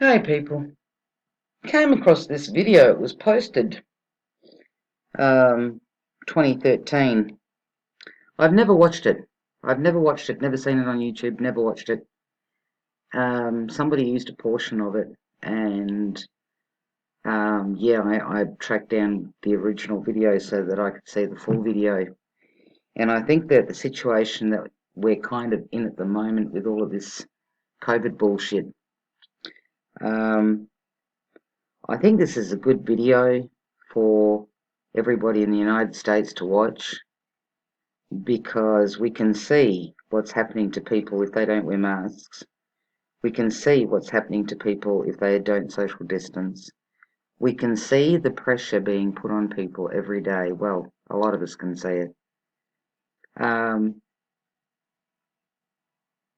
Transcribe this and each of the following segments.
Hey people, came across this video. It was posted 2013. I've never watched it. Never seen it on YouTube, never watched it. Somebody used a portion of it, and yeah, I tracked down the original video so that I could see the full video. And I think that the situation that we're kind of in at the moment with all of this COVID bullshit, um, I think this is a good video for everybody in the United States to watch because we can see what's happening to people if they don't wear masks. We can see what's happening to people if they don't social distance. We can see the pressure being put on people every day. Well, a lot of us can see it.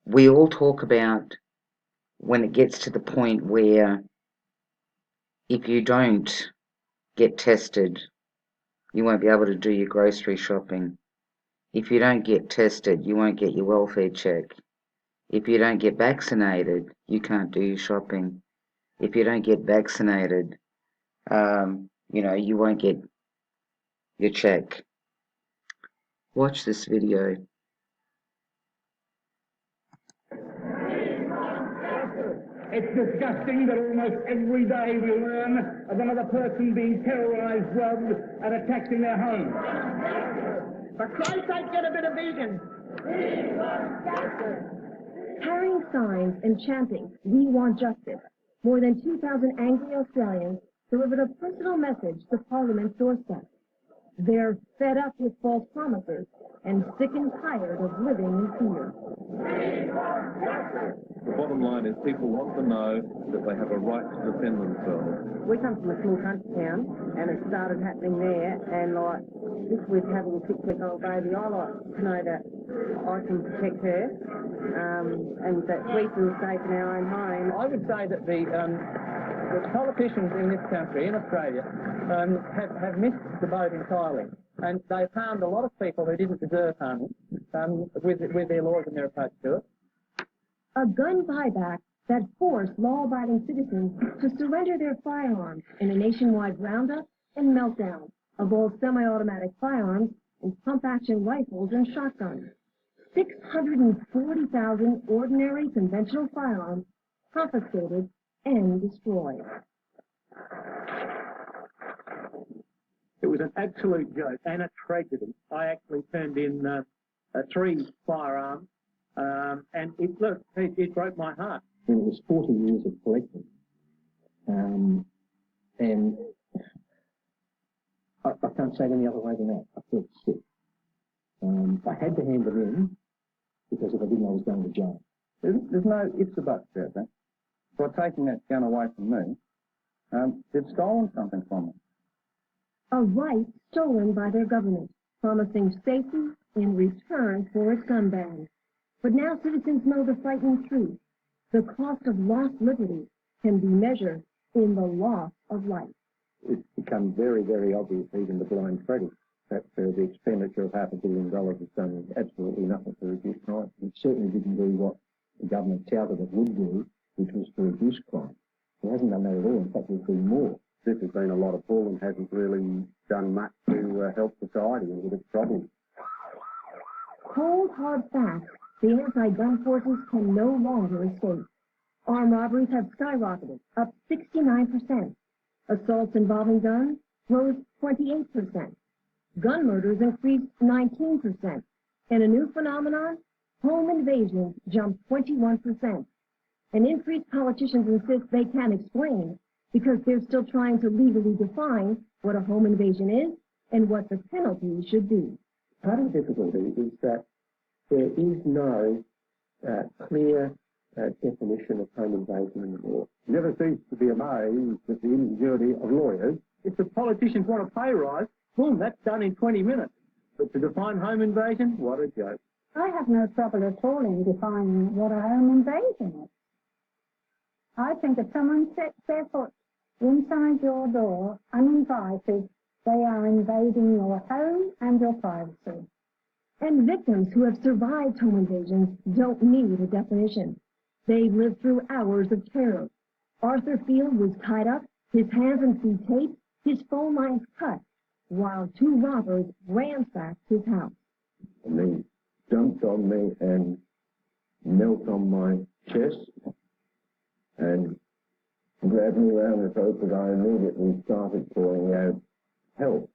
We all talk about when it gets to the point where if you don't get tested, you won't be able to do your grocery shopping. If you don't get tested, you won't get your welfare check. If you don't get vaccinated, you can't do your shopping. If you don't get vaccinated, you won't get your check. Watch this video. It's disgusting that almost every day we learn of another person being terrorised, robbed, and attacked in their home. For Christ's sake, get a bit of vegan. Carrying signs and chanting, "We want justice," more than 2,000 angry Australians delivered a personal message to Parliament's doorstep. They're fed up with false promises and sick and tired of living in fear. The bottom line is people want to know that they have a right to defend themselves. We come from a small country town, and it started happening there, and like, this with having a 6-week-old baby, I like to know that I can protect her, and that we feel safe in our own home. I would say that the politicians in this country, in Australia, have missed the boat entirely, and they've harmed a lot of people who didn't deserve harming with their laws and their approach to it. A gun buyback that forced law-abiding citizens to surrender their firearms in a nationwide roundup and meltdown of all semi-automatic firearms and pump-action rifles and shotguns. 640,000 ordinary conventional firearms confiscated and destroyed. It was an absolute joke and a tragedy. I actually turned in 3 firearms, and it broke my heart. And it was 40 years of collecting. And I can't say it any other way than that. I felt sick. I had to hand them in because if I didn't, I was going to jail. There's no ifs or buts about that. For taking that gun away from me, they've stolen something from me. A right stolen by their government, promising safety in return for its gun ban. But now citizens know the frightening truth. The cost of lost liberty can be measured in the loss of life. It's become very, very obvious, even to blind Freddie, that the expenditure of $500 million has done absolutely nothing to reduce crime. It certainly didn't do what the government touted it would do, which was to reduce crime. It hasn't done that at all. In fact, there's been more. This has been a lot of bull and hasn't really done much to help society with its problems. Cold, hard facts. The anti-gun forces can no longer escape. Armed robberies have skyrocketed, up 69%. Assaults involving guns rose 28%. Gun murders increased 19%. And a new phenomenon, home invasions jumped 21%. And increased politicians insist they can't explain because they're still trying to legally define what a home invasion is and what the penalty should be. Part of the difficulty is that there is no clear definition of home invasion in the law. You never cease to be amazed at the ingenuity of lawyers. If the politicians want a pay rise, boom, that's done in 20 minutes. But to define home invasion, what a joke. I have no trouble at all in defining what a home invasion is. I think if someone sets their foot inside your door uninvited, they are invading your home and your privacy. And victims who have survived home invasions don't need a definition. They've lived through hours of terror. Arthur Field was tied up, his hands and feet taped, his phone lines cut, while two robbers ransacked his house. And they jumped on me and knelt on my chest and grabbed me around the throat, and I immediately started calling out, help.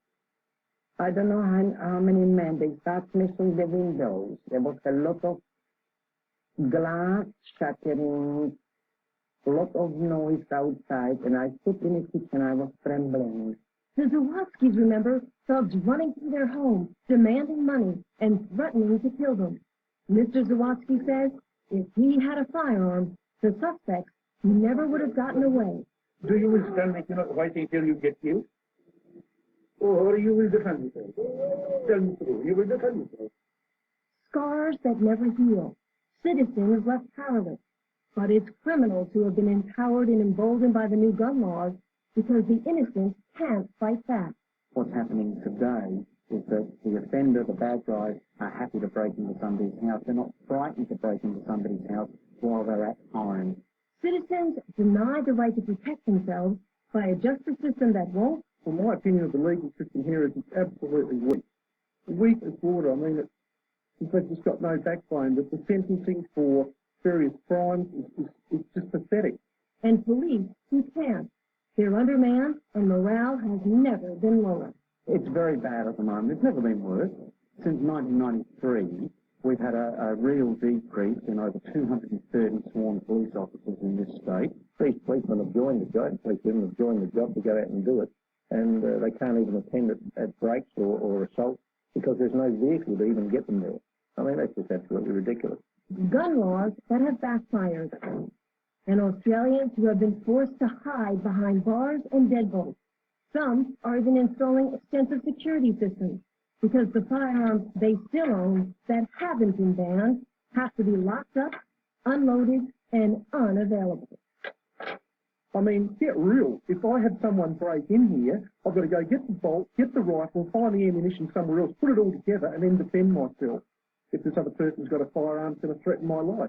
I don't know how many men they start smashing the windows. There was a lot of glass shattering, a lot of noise outside, and I stood in the kitchen. I was trembling. The Zawadzkis, remember, thugs running through their home, demanding money, and threatening to kill them. Mr. Zawadsky says if he had a firearm, the suspects never would have gotten away. Do you will stand that you're not waiting till you get killed? Or you will defend yourself? Tell me true, you will defend yourself. Scars that never heal. Citizens left powerless. But it's criminals who have been empowered and emboldened by the new gun laws because the innocent can't fight back. What's happening today is that the offender, the bad guys, are happy to break into somebody's house. They're not frightened to break into somebody's house while they're at home. Citizens denied the right to protect themselves by a justice system that won't. Well, my opinion of the legal system here is it's absolutely weak. Weak as water. I mean, it's just got no backbone. But the sentencing for various crimes is just pathetic. And police who can't. They're undermanned, and morale has never been lower. It's very bad at the moment. It's never been worse. Since 1993, we've had a real decrease in over 230 sworn police officers in this state. These policemen have joined the job, policemen have joined the job to go out and do it, and they can't even attend at breaks or assaults because there's no vehicle to even get them there. I mean, that's just absolutely ridiculous. Gun laws that have backfired. And Australians who have been forced to hide behind bars and deadbolts. Some are even installing extensive security systems because the firearms they still own that haven't been banned have to be locked up, unloaded, and unavailable. I mean, get real. If I had someone break in here, I've got to go get the bolt, get the rifle, find the ammunition somewhere else, put it all together, and then defend myself. If this other person's got a firearm, it's going to threaten my life.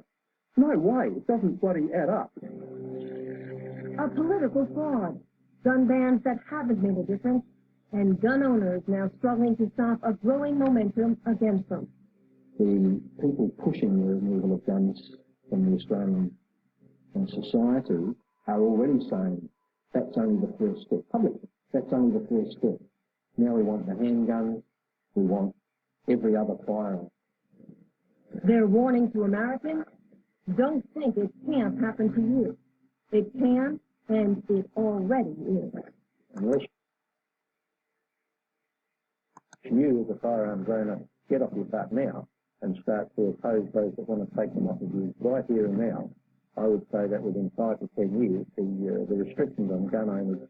No way. It doesn't bloody add up. A political fraud. Gun bans that haven't made a difference, and gun owners now struggling to stop a growing momentum against them. The people pushing the removal of guns from the Australian society are already saying that's only the first step. Publicly, that's only the first step. Now we want the handguns, we want every other firearm. Their warning to Americans, don't think it can't happen to you. It can, and it already is. Unless you, as a firearms owner, get off your butt now and start to oppose those that want to take them off of you right here and now, I would say that within 5 to 10 years, the restrictions on gun owners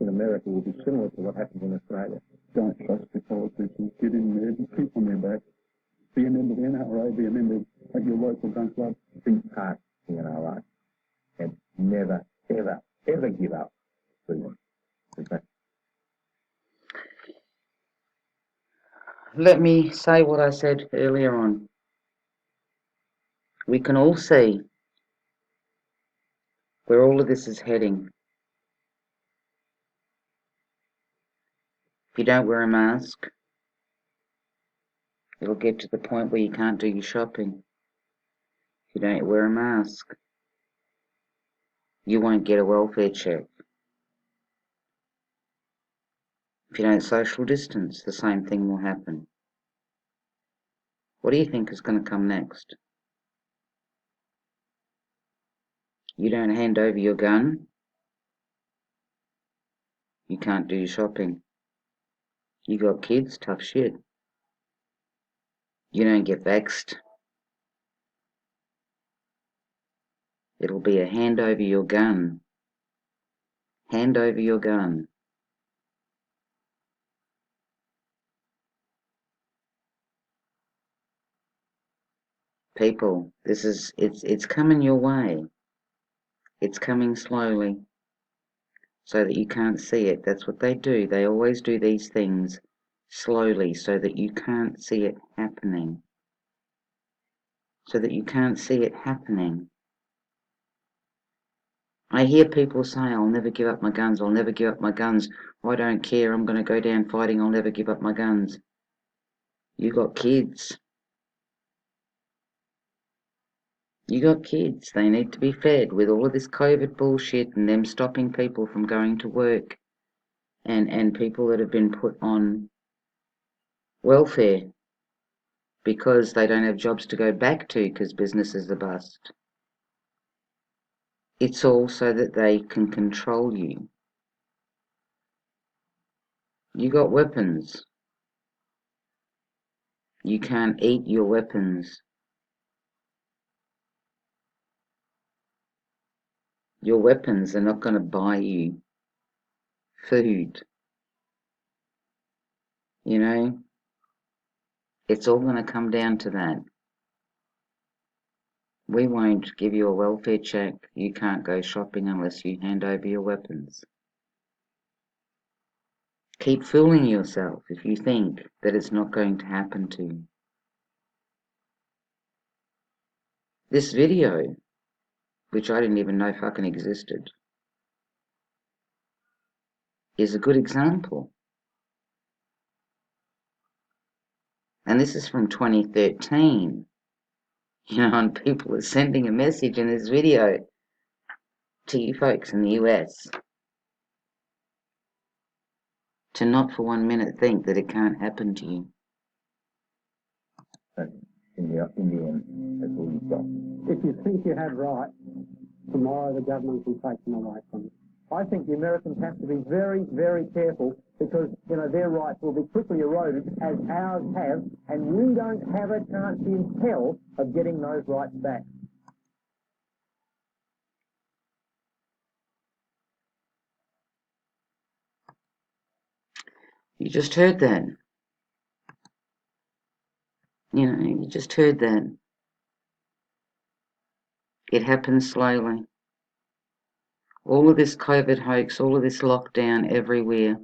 in America will be similar to what happens in Australia. Don't trust the politicians. Get in there, keep on their back. Be a member of the NRA, be a member of your local gun club. Be part of the NRA. And never, ever, ever give up. Let me say what I said earlier on. We can all see where all of this is heading. If you don't wear a mask, it'll get to the point where you can't do your shopping. If you don't wear a mask, you won't get a welfare check. If you don't social distance, the same thing will happen. What do you think is going to come next? You don't hand over your gun, you can't do your shopping. You got kids, tough shit. You don't get vexed. It'll be a hand over your gun. Hand over your gun. People, it's coming your way. It's coming slowly, so that you can't see it. That's what they do. They always do these things slowly, so that you can't see it happening. So that you can't see it happening. I hear people say, I'll never give up my guns, I'll never give up my guns, I don't care, I'm going to go down fighting, I'll never give up my guns. You got kids. You got kids. They need to be fed with all of this COVID bullshit and them stopping people from going to work and people that have been put on welfare because they don't have jobs to go back to because businesses are bust. It's all so that they can control you. You got weapons. You can't eat your weapons. Your weapons are not going to buy you food. You know, it's all going to come down to that. We won't give you a welfare check. You can't go shopping unless you hand over your weapons. Keep fooling yourself if you think that it's not going to happen to you. This video, which I didn't even know fucking existed, is a good example. And this is from 2013. You know, and people are sending a message in this video to you folks in the US to not for 1 minute think that it can't happen to you. In the end, that's all you've got. If you think you have rights, tomorrow the government can take them away from you. I think the Americans have to be very, very careful because, you know, their rights will be quickly eroded as ours have, and we don't have a chance in hell of getting those rights back. You just heard that. You know, you just heard that. It happens slowly. All of this COVID hoax, all of this lockdown everywhere,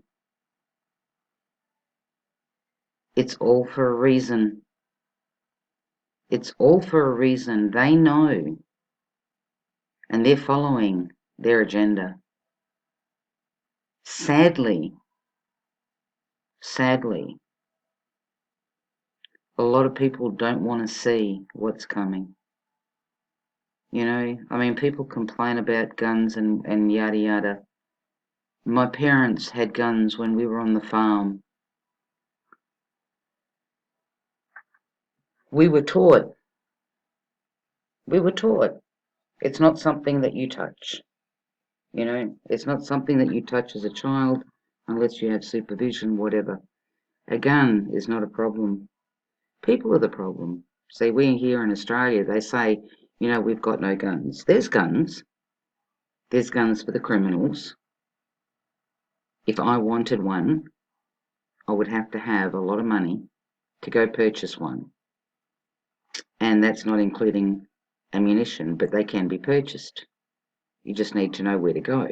it's all for a reason. It's all for a reason. They know, and they're following their agenda. Sadly, a lot of people don't want to see what's coming. You know, I mean, people complain about guns and yada yada. My parents had guns when we were on the farm. We were taught. It's not something that you touch. You know, it's not something that you touch as a child unless you have supervision, whatever. A gun is not a problem. People are the problem. See, we here in Australia, they say, you know, we've got no guns. There's guns. There's guns for the criminals. If I wanted one, I would have to have a lot of money to go purchase one. And that's not including ammunition, but they can be purchased. You just need to know where to go.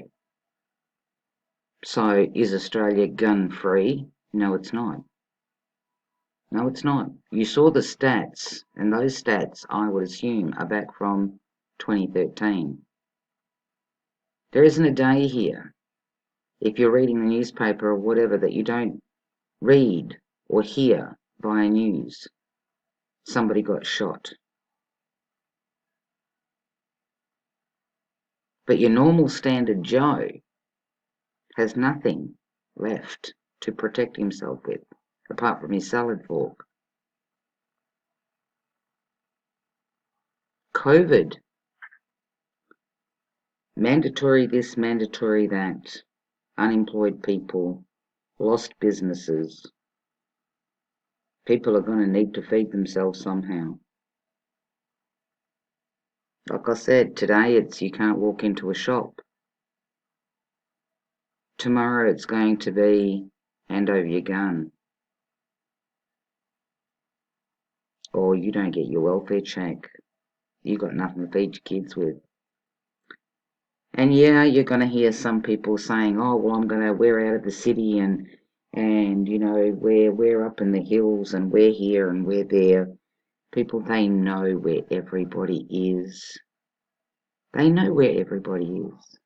So, is Australia gun-free? No, it's not. No, it's not. You saw the stats, and those stats, I would assume, are back from 2013. There isn't a day here, if you're reading the newspaper or whatever, that you don't read or hear via news somebody got shot. But your normal standard Joe has nothing left to protect himself with, apart from his salad fork. COVID, mandatory this, mandatory that, unemployed people, lost businesses. People are going to need to feed themselves somehow. Like I said, today it's you can't walk into a shop. Tomorrow it's going to be hand over your gun. Or you don't get your welfare check. You got nothing to feed your kids with. And yeah, you're going to hear some people saying, oh, well, I'm going to, we're out of the city and you know, we're up in the hills and we're here and we're there. People, they know where everybody is. They know where everybody is.